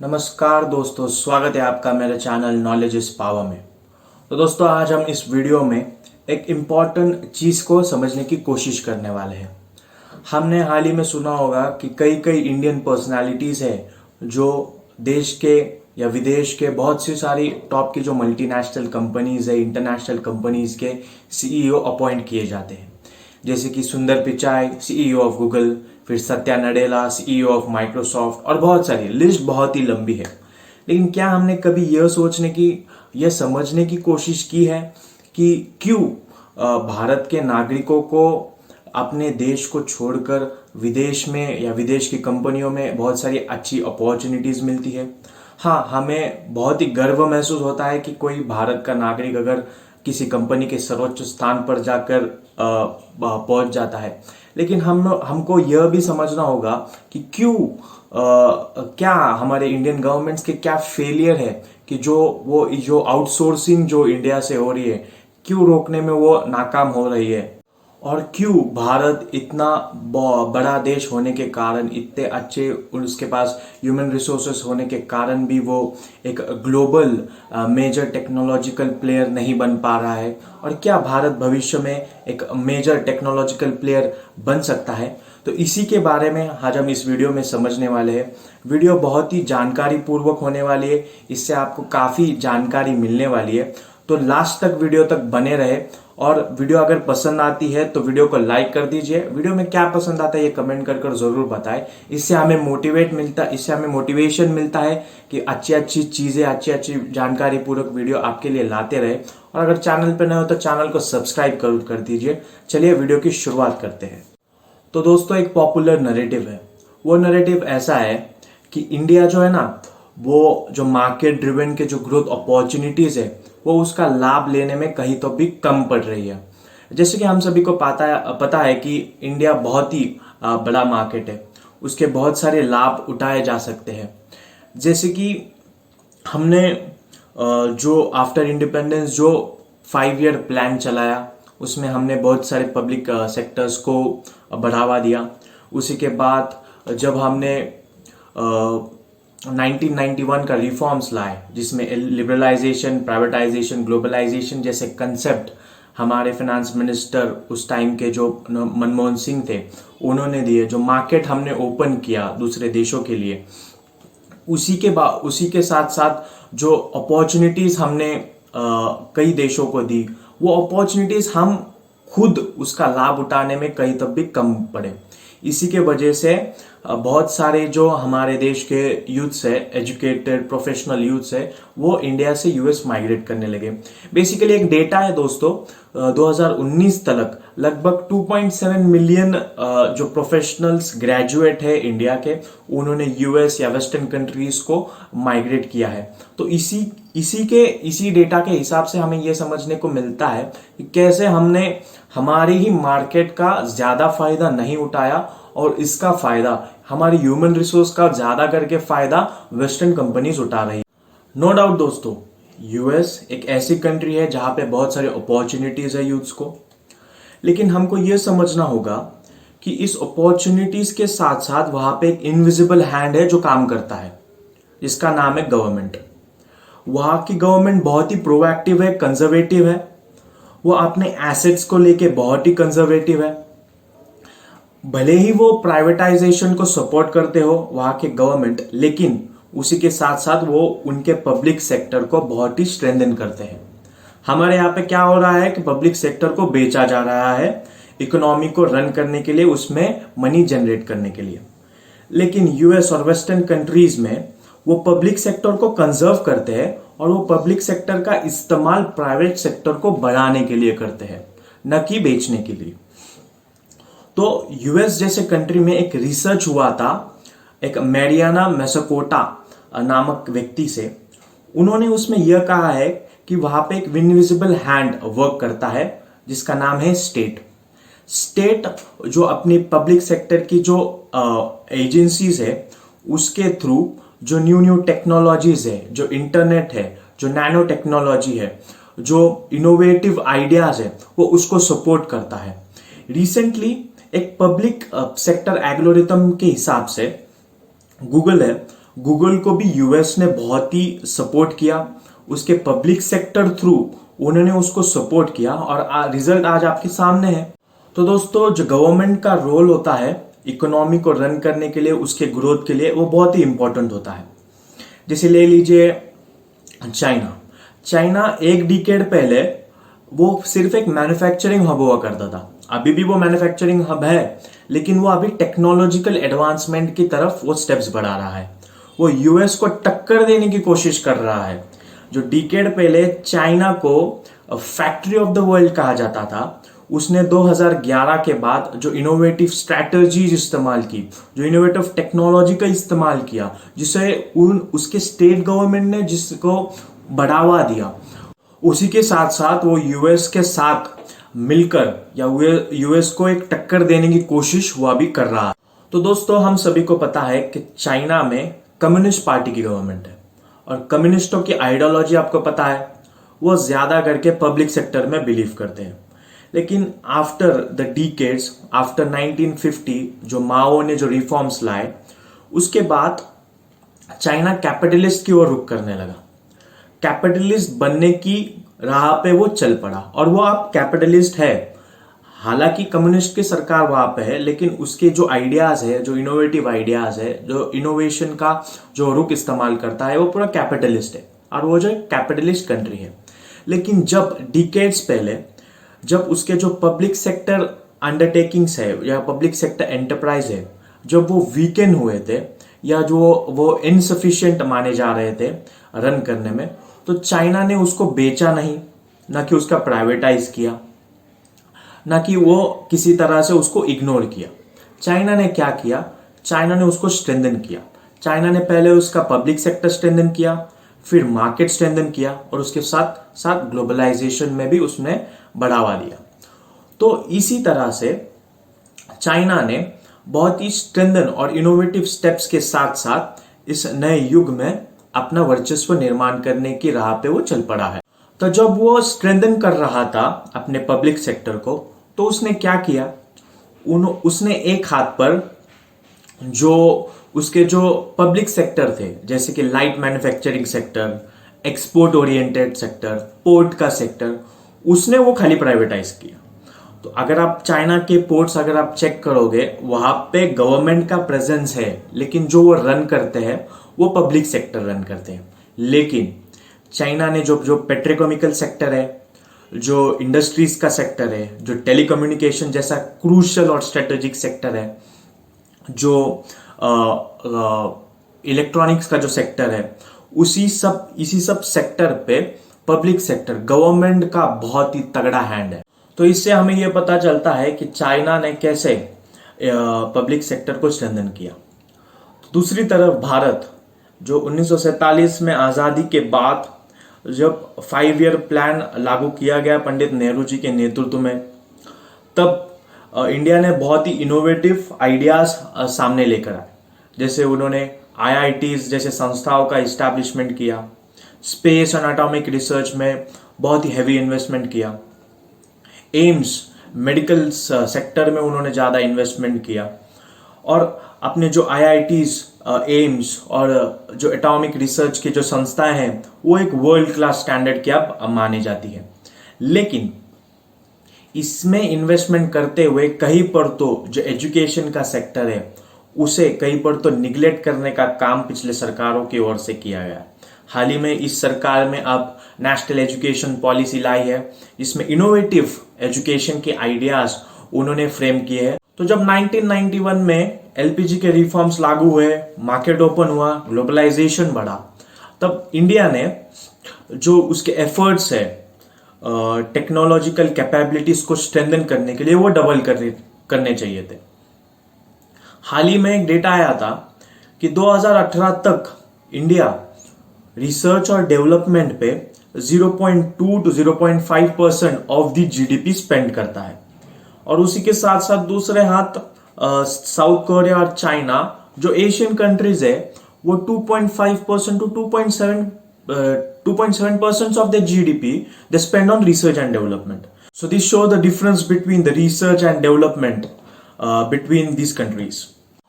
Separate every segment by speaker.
Speaker 1: नमस्कार दोस्तों, स्वागत है आपका मेरे चैनल नॉलेज इज पावर में। तो दोस्तों, आज हम इस वीडियो में एक इम्पॉर्टेंट चीज़ को समझने की कोशिश करने वाले हैं। हमने हाल ही में सुना होगा कि कई कई इंडियन पर्सनालिटीज़ है जो देश के या विदेश के बहुत सी सारी टॉप की जो मल्टीनेशनल कंपनीज है, इंटरनेशनल कंपनीज के सीईओ अपॉइंट किए जाते हैं। जैसे कि सुंदर पिचाई, सीईओ ऑफ गूगल, फिर Satya Nadella, CEO of Microsoft, और बहुत सारी लिस्ट बहुत ही लंबी है। लेकिन क्या हमने कभी यह समझने की कोशिश की है कि क्यों भारत के नागरिकों को अपने देश को छोड़कर विदेश में या विदेश की कंपनियों में बहुत सारी अच्छी अपॉर्चुनिटीज मिलती है। हाँ, हमें बहुत ही गर्व महसूस होता है कि कोई भारत का नागरिक अगर किसी कंपनी के सर्वोच्च स्थान पर जाकर पहुंच जाता है। लेकिन हमको यह भी समझना होगा कि क्यों क्या हमारे इंडियन गवर्नमेंट्स के क्या फेलियर है कि जो आउटसोर्सिंग जो इंडिया से हो रही है, क्यों रोकने में वो नाकाम हो रही है। और क्यों भारत इतना बड़ा देश होने के कारण, इतने अच्छे उसके पास ह्यूमन रिसोर्सेस होने के कारण भी वो एक ग्लोबल मेजर टेक्नोलॉजिकल प्लेयर नहीं बन पा रहा है। और क्या भारत भविष्य में एक मेजर टेक्नोलॉजिकल प्लेयर बन सकता है। तो इसी के बारे में आज हम इस वीडियो में समझने वाले हैं। वीडियो बहुत ही जानकारी पूर्वक होने वाली है, इससे आपको काफ़ी जानकारी मिलने वाली है। तो लास्ट तक वीडियो तक बने रहे। और वीडियो अगर पसंद आती है तो वीडियो को लाइक कर दीजिए। वीडियो में क्या पसंद आता है ये कमेंट कर जरूर बताएं। इससे हमें मोटिवेशन मिलता है कि अच्छी अच्छी चीजें, अच्छी अच्छी जानकारी पूर्वक वीडियो आपके लिए लाते रहे। और अगर चैनल पर नए हो तो चैनल को सब्सक्राइब कर दीजिए। चलिए वीडियो की शुरुआत करते हैं। तो दोस्तों, एक पॉपुलर नरेटिव है। वो नरेटिव ऐसा है कि इंडिया जो है ना, वो जो मार्केट ड्रिवन के जो ग्रोथ अपॉर्चुनिटीज है, वो उसका लाभ लेने में कहीं तो भी कम पड़ रही है। जैसे कि हम सभी को पता है कि इंडिया बहुत ही बड़ा मार्केट है, उसके बहुत सारे लाभ उठाए जा सकते हैं। जैसे कि हमने जो आफ्टर इंडिपेंडेंस जो 5 ईयर प्लान चलाया, उसमें हमने बहुत सारे पब्लिक सेक्टर्स को बढ़ावा दिया। उसी के बाद जब हमने 1991 का रिफॉर्म्स लाए, जिसमें लिबरलाइजेशन, प्राइवेटाइजेशन, ग्लोबलाइजेशन जैसे कंसेप्ट हमारे फाइनेंस मिनिस्टर उस टाइम के जो मनमोहन सिंह थे, उन्होंने दिए। जो मार्केट हमने ओपन किया दूसरे देशों के लिए, उसी के साथ साथ जो अपॉर्चुनिटीज हमने कई देशों को दी, वो अपॉर्चुनिटीज हम खुद उसका लाभ उठाने में कहीं तक भी कम पड़े। इसी के वजह से बहुत सारे जो हमारे देश के यूथ्स है, एजुकेटेड प्रोफेशनल यूथ्स है, वो इंडिया से यूएस माइग्रेट करने लगे। बेसिकली एक डेटा है दोस्तों, 2019 तक लगभग 2.7 मिलियन जो प्रोफेशनल्स ग्रेजुएट है इंडिया के, उन्होंने यूएस या वेस्टर्न कंट्रीज को माइग्रेट किया है। तो इसी डेटा के हिसाब से हमें यह समझने को मिलता है कि कैसे हमने हमारी ही मार्केट का ज्यादा फायदा नहीं उठाया, और इसका फायदा हमारी ह्यूमन रिसोर्स का ज्यादा करके फायदा वेस्टर्न कंपनीज उठा रही है। नो डाउट दोस्तों, यूएस एक ऐसी कंट्री है जहां पे बहुत सारे अपॉर्चुनिटीज है यूथ्स को। लेकिन हमको यह समझना होगा कि इस अपॉर्चुनिटीज के साथ साथ वहां पे एक इनविजिबल हैंड है जो काम करता है, जिसका नाम है गवर्नमेंट। वहां की गवर्नमेंट बहुत ही प्रोएक्टिव है, कंजर्वेटिव है। वो अपने एसेट्स को लेके बहुत ही कंजर्वेटिव है। भले ही वो प्राइवेटाइजेशन को सपोर्ट करते हो वहां के गवर्नमेंट, लेकिन उसी के साथ साथ वो उनके पब्लिक सेक्टर को बहुत ही स्ट्रेंथन करते हैं। हमारे यहाँ पे क्या हो रहा है कि पब्लिक सेक्टर को बेचा जा रहा है इकोनॉमी को रन करने के लिए, उसमें मनी जनरेट करने के लिए। लेकिन यूएस और वेस्टर्न कंट्रीज में वो पब्लिक सेक्टर को कंजर्व करते हैं, और वो पब्लिक सेक्टर का इस्तेमाल प्राइवेट सेक्टर को बढ़ाने के लिए करते हैं, न कि बेचने के लिए। तो यूएस जैसे कंट्री में एक रिसर्च हुआ था एक मैरियाना मैसकोटा नामक व्यक्ति से। उन्होंने उसमें यह कहा है कि वहां पे एक इनविजिबल हैंड वर्क करता है, जिसका नाम है स्टेट जो अपनी पब्लिक सेक्टर की जो एजेंसीज है, उसके थ्रू जो न्यू टेक्नोलॉजीज है, जो इंटरनेट है, जो नैनो टेक्नोलॉजी है, जो इनोवेटिव आइडियाज है, वो उसको सपोर्ट करता है। रिसेंटली एक पब्लिक सेक्टर एल्गोरिथम के हिसाब से गूगल है, गूगल को भी यूएस ने बहुत ही सपोर्ट किया, उसके पब्लिक सेक्टर थ्रू उन्होंने उसको सपोर्ट किया और रिजल्ट आज आपके सामने है। तो दोस्तों, जो गवर्नमेंट का रोल होता है इकोनॉमी को रन करने के लिए, उसके ग्रोथ के लिए, वो बहुत ही इंपॉर्टेंट होता है। जैसे ले लीजिए चाइना एक डिकेड पहले वो सिर्फ एक मैन्युफैक्चरिंग हब हुआ करता था। अभी भी वो मैन्युफैक्चरिंग हब है, लेकिन वो अभी टेक्नोलॉजिकल एडवांसमेंट की तरफ वो स्टेप्स बढ़ा रहा है। वो यूएस को टक्कर देने की कोशिश कर रहा है। जो डिकेड पहले चाइना को फैक्ट्री ऑफ द वर्ल्ड कहा जाता था, उसने 2011 के बाद जो इनोवेटिव स्ट्रैटेजीज इस्तेमाल की, जो इनोवेटिव टेक्नोलॉजी का इस्तेमाल किया, जिसे उसके स्टेट गवर्नमेंट ने जिसको बढ़ावा दिया, उसी के साथ साथ वो यूएस के साथ मिलकर या यूएस को एक टक्कर देने की कोशिश हुआ भी कर रहा है। तो दोस्तों, हम सभी को पता है कि चाइना में कम्युनिस्ट पार्टी की गवर्नमेंट है और कम्युनिस्टों की आइडियोलॉजी आपको पता है, वो ज्यादा करके पब्लिक सेक्टर में बिलीव करते हैं। लेकिन आफ्टर द डिकेड्स, आफ्टर 1950 जो माओ ने जो रिफॉर्म्स लाए, उसके बाद चाइना कैपिटलिस्ट की ओर रुख करने लगा। कैपिटलिस्ट बनने की राह पे वो चल पड़ा और वो अब कैपिटलिस्ट है। हालांकि कम्युनिस्ट की सरकार वहां पे है, लेकिन उसके जो आइडियाज है, जो इनोवेटिव आइडियाज है, जो इनोवेशन का जो रुख इस्तेमाल करता है, वो पूरा कैपिटलिस्ट है और वो जो कैपिटलिस्ट कंट्री है। लेकिन जब डिकेड्स पहले जब उसके जो पब्लिक सेक्टर अंडरटेकिंग्स है या पब्लिक सेक्टर एंटरप्राइज है, जब वो वीकेंड हुए थे या जो वो इनसफिशिएंट माने जा रहे थे रन करने में, तो चाइना ने उसको बेचा नहीं, ना कि उसका प्राइवेटाइज किया, ना कि वो किसी तरह से उसको इग्नोर किया। चाइना ने क्या किया? चाइना ने उसको स्ट्रेंथन किया। चाइना ने पहले उसका पब्लिक सेक्टर स्ट्रेंथन किया, फिर मार्केट स्ट्रेंथन किया और उसके साथ साथ ग्लोबलाइजेशन में भी उसने बढ़ावा दिया। तो इसी तरह से चाइना ने बहुत ही स्ट्रेंथन और इनोवेटिव स्टेप्स के साथ साथ इस नए युग में अपना वर्चस्व निर्माण करने की राह पे वो चल पड़ा है। तो जब वो स्ट्रेंथन कर रहा था अपने पब्लिक सेक्टर को, तो उसने क्या किया? उसने एक हाथ पर जो उसके जो पब्लिक सेक्टर थे, जैसे कि light manufacturing sector, export oriented sector, port का सेक्टर, उसने वो खाली प्राइवेटाइज किया। तो अगर आप चाइना के पोर्ट्स अगर आप चेक करोगे, वहां पे गवर्नमेंट का प्रेजेंस है, लेकिन जो वो रन करते हैं वो पब्लिक सेक्टर रन करते हैं। लेकिन चाइना ने जो पेट्रोकेमिकल सेक्टर है, जो इंडस्ट्रीज का सेक्टर है, जो टेलीकम्युनिकेशन जैसा क्रूशियल और स्ट्रेटेजिक सेक्टर है, जो इलेक्ट्रॉनिक्स का जो सेक्टर है, इसी सब सेक्टर पे पब्लिक सेक्टर गवर्नमेंट का बहुत ही तगड़ा हैंड है। तो इससे हमें यह पता चलता है कि चाइना ने कैसे पब्लिक सेक्टर को स्ट्रेंथन किया। तो दूसरी तरफ भारत, जो 1947 में आजादी के बाद जब 5 ईयर प्लान लागू किया गया पंडित नेहरू जी के नेतृत्व में, तब इंडिया ने बहुत ही इनोवेटिव आइडियाज सामने लेकर आए। जैसे उन्होंने आईआईटीज जैसे संस्थाओं का इस्टेब्लिशमेंट किया, स्पेस एंड एटॉमिक रिसर्च में बहुत ही हैवी इन्वेस्टमेंट किया, एम्स मेडिकल सेक्टर में उन्होंने ज्यादा इन्वेस्टमेंट किया, और अपने जो आईआईटीज, एम्स और जो एटॉमिक रिसर्च की जो संस्थाएं हैं, वो एक वर्ल्ड क्लास स्टैंडर्ड की अब मानी जाती है। लेकिन इसमें इन्वेस्टमेंट करते हुए कहीं पर तो जो एजुकेशन का सेक्टर है, उसे कहीं पर तो निगलेक्ट करने का काम पिछले सरकारों की ओर से किया गया। हाल ही में इस सरकार में अब नेशनल एजुकेशन पॉलिसी लाई है, जिसमें इनोवेटिव एजुकेशन के आइडियाज उन्होंने फ्रेम किए हैं। तो जब 1991 में एलपीजी के रिफॉर्म्स लागू हुए, मार्केट ओपन हुआ, ग्लोबलाइजेशन बढ़ा, तब इंडिया ने जो उसके एफर्ट्स है टेक्नोलॉजिकल कैपेबिलिटीज को स्ट्रेंथन करने के लिए, वो डबल करने चाहिए थे। हाल ही में एक डेटा आया था कि 2018 तक इंडिया रिसर्च और डेवलपमेंट पे 0.2 to 0.5% of the GDP spend करता है। और उसी के साथ साथ दूसरे हाथ साउथ कोरिया और चाइना, जो एशियन कंट्रीज है, वो 2.5% to 2.7% of their GDP they spend on research and development. So this show the difference between the research and development between these countries.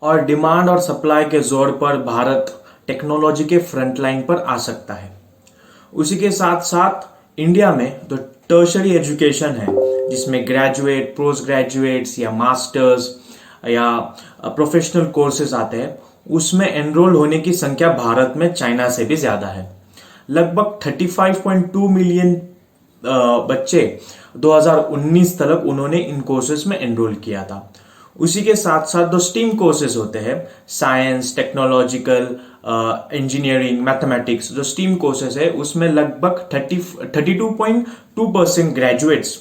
Speaker 1: और डिमांड और सप्लाई के जोर पर भारत टेक्नोलॉजी के फ्रंट लाइन पर आ सकता है। उसी के साथ साथ इंडिया में जो टर्शरी एजुकेशन है, जिसमें ग्रेजुएट, पोस्ट ग्रेजुएट्स या मास्टर्स या प्रोफेशनल कोर्सेज आते हैं, उसमें एनरोल होने की संख्या भारत में चाइना से भी ज्यादा है। लगभग 35.2 मिलियन बच्चे 2019 तक उन्होंने इन कोर्सेज में एनरोल किया था। उसी के साथ साथ जो स्टीम कोर्सेज होते हैं, साइंस, टेक्नोलॉजिकल, इंजीनियरिंग, मैथमेटिक्स, जो स्टीम कोर्सेज है उसमें लगभग 32.2% ग्रेजुएट्स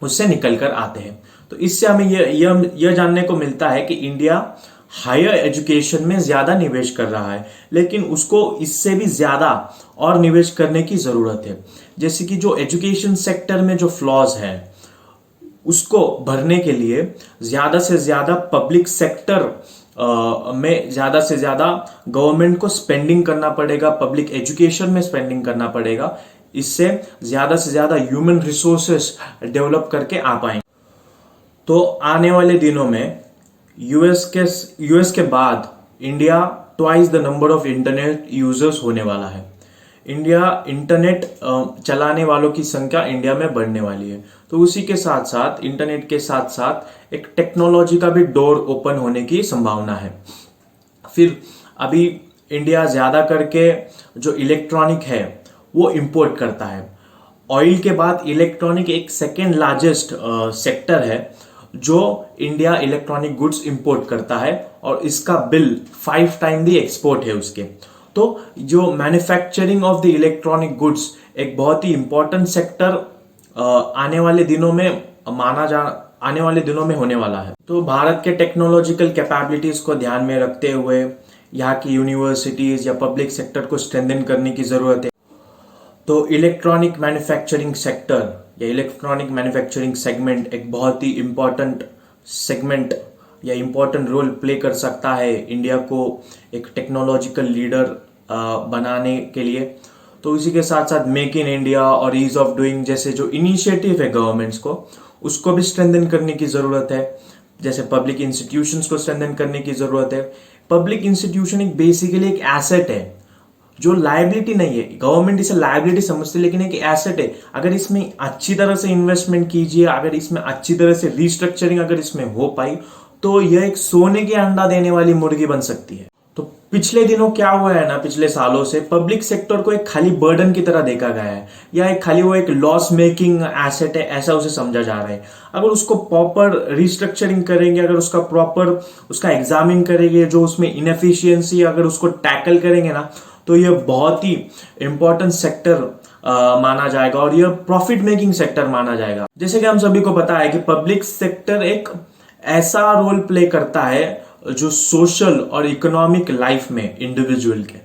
Speaker 1: उससे निकल कर आते हैं। तो इससे हमें यह जानने को मिलता है कि इंडिया हायर एजुकेशन में ज्यादा निवेश कर रहा है, लेकिन उसको इससे भी ज्यादा और निवेश करने की जरूरत है। जैसे कि जो एजुकेशन सेक्टर में जो फ्लॉज है उसको भरने के लिए ज्यादा से ज्यादा पब्लिक सेक्टर में ज्यादा से ज्यादा गवर्नमेंट को स्पेंडिंग करना पड़ेगा, पब्लिक एजुकेशन में स्पेंडिंग करना पड़ेगा। इससे ज्यादा से ज्यादा ह्यूमन रिसोर्सेस डेवलप करके आ पाएंगे। तो आने वाले दिनों में यूएस के बाद India twice the number of internet users होने वाला है। इंडिया इंटरनेट चलाने वालों की संख्या इंडिया में बढ़ने वाली है। तो उसी के साथ साथ इंटरनेट के साथ साथ एक टेक्नोलॉजी का भी डोर ओपन होने की संभावना है। फिर अभी इंडिया ज्यादा करके जो इलेक्ट्रॉनिक है वो इंपोर्ट करता है। ऑयल के बाद इलेक्ट्रॉनिक एक सेकेंड लार्जेस्ट सेक्टर है जो इंडिया इलेक्ट्रॉनिक गुड्स इंपोर्ट करता है, और इसका बिल 5 टाइम दी एक्सपोर्ट है उसके। तो जो manufacturing of the electronic goods एक बहुत ही इंपॉर्टेंट सेक्टर आने वाले दिनों में होने वाला है। तो भारत के टेक्नोलॉजिकल कैपेबिलिटीज को ध्यान में रखते हुए यहाँ की यूनिवर्सिटीज या पब्लिक सेक्टर को स्ट्रेंथन करने की जरूरत है। तो इलेक्ट्रॉनिक मैन्युफैक्चरिंग सेक्टर या इलेक्ट्रॉनिक मैन्युफैक्चरिंग सेगमेंट एक बहुत ही इंपॉर्टेंट सेगमेंट या इंपॉर्टेंट रोल प्ले कर सकता है इंडिया को एक टेक्नोलॉजिकल लीडर बनाने के लिए। तो इसी के साथ साथ मेक इन इंडिया और ईज ऑफ डूइंग जैसे जो इनिशिएटिव है गवर्नमेंट्स को, उसको भी स्ट्रेंथन करने की जरूरत है। जैसे पब्लिक इंस्टीट्यूशंस को स्ट्रेंथन करने की जरूरत है। पब्लिक इंस्टीट्यूशन एक बेसिकली एक एसेट है जो लायबिलिटी नहीं है। गवर्नमेंट इसे लायबिलिटी समझती है, लेकिन एक एसेट है। अगर इसमें अच्छी तरह से इन्वेस्टमेंट कीजिए, अगर इसमें अच्छी तरह से रिस्ट्रक्चरिंग अगर इसमें हो पाई, तो यह एक सोने के अंडा देने वाली मुर्गी बन सकती है। तो पिछले दिनों क्या हुआ है ना, पिछले सालों से पब्लिक सेक्टर को एक खाली बर्डन की तरह देखा गया है, या एक खाली वो एक लॉस मेकिंग एसेट है, ऐसा उसे समझा जा रहा है। अगर उसको प्रॉपर रिस्ट्रक्चरिंग करेंगे, अगर उसका प्रॉपर उसका एग्जामिन करेंगे, जो उसमें इनएफिशिएंसी अगर उसको टैकल करेंगे ना, तो यह बहुत ही इंपॉर्टेंट सेक्टर माना जाएगा और यह प्रॉफिट मेकिंग सेक्टर माना जाएगा। जैसे कि हम सभी को पता है कि पब्लिक सेक्टर एक ऐसा रोल प्ले करता है जो सोशल और इकोनॉमिक लाइफ में इंडिविजुअल के।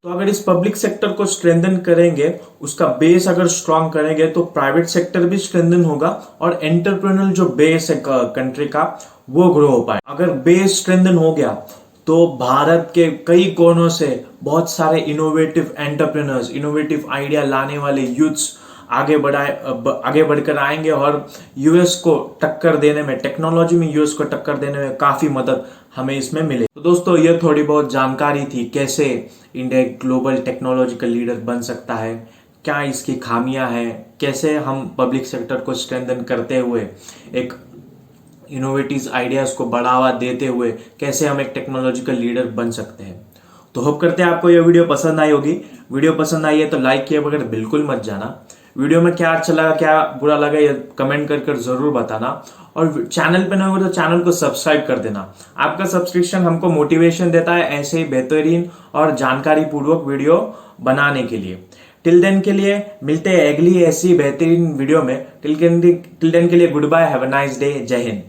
Speaker 1: तो अगर इस पब्लिक सेक्टर को स्ट्रेंथन करेंगे, उसका बेस अगर स्ट्रांग करेंगे, तो प्राइवेट सेक्टर भी स्ट्रेंथन होगा और एंटरप्रेन्योरल जो बेस है कंट्री का वो ग्रो हो पाए। अगर बेस स्ट्रेंथन हो गया तो भारत के कई कोनों से बहुत सारे इनोवेटिव एंटरप्रेन्योर्स, इनोवेटिव आइडिया लाने वाले यूथ्स आगे बढ़कर आएंगे और यूएस को टक्कर देने में, टेक्नोलॉजी में यूएस को टक्कर देने में काफी मदद हमें इसमें मिले। तो दोस्तों, ये थोड़ी बहुत जानकारी थी कैसे इंडिया एक ग्लोबल टेक्नोलॉजिकल लीडर बन सकता है, क्या इसकी खामियां हैं, कैसे हम पब्लिक सेक्टर को स्ट्रेंथन करते हुए एक इनोवेटिव आइडियाज को बढ़ावा देते हुए कैसे हम एक टेक्नोलॉजिकल लीडर बन सकते हैं। तो होप करते हैं आपको यह वीडियो पसंद आई होगी। वीडियो पसंद आई है तो लाइक किए बगैर बिल्कुल मत जाना। वीडियो में क्या अच्छा लगा, क्या बुरा लगा, ये कमेंट कर जरूर बताना। और चैनल पे ना हो तो चैनल को सब्सक्राइब कर देना। आपका सब्सक्रिप्शन हमको मोटिवेशन देता है ऐसे ही बेहतरीन और जानकारी पूर्वक वीडियो बनाने के लिए। टिल देन के लिए मिलते हैं अगली ऐसी बेहतरीन वीडियो में। टिल देन के लिए good bye, have a nice day, जय हिंद।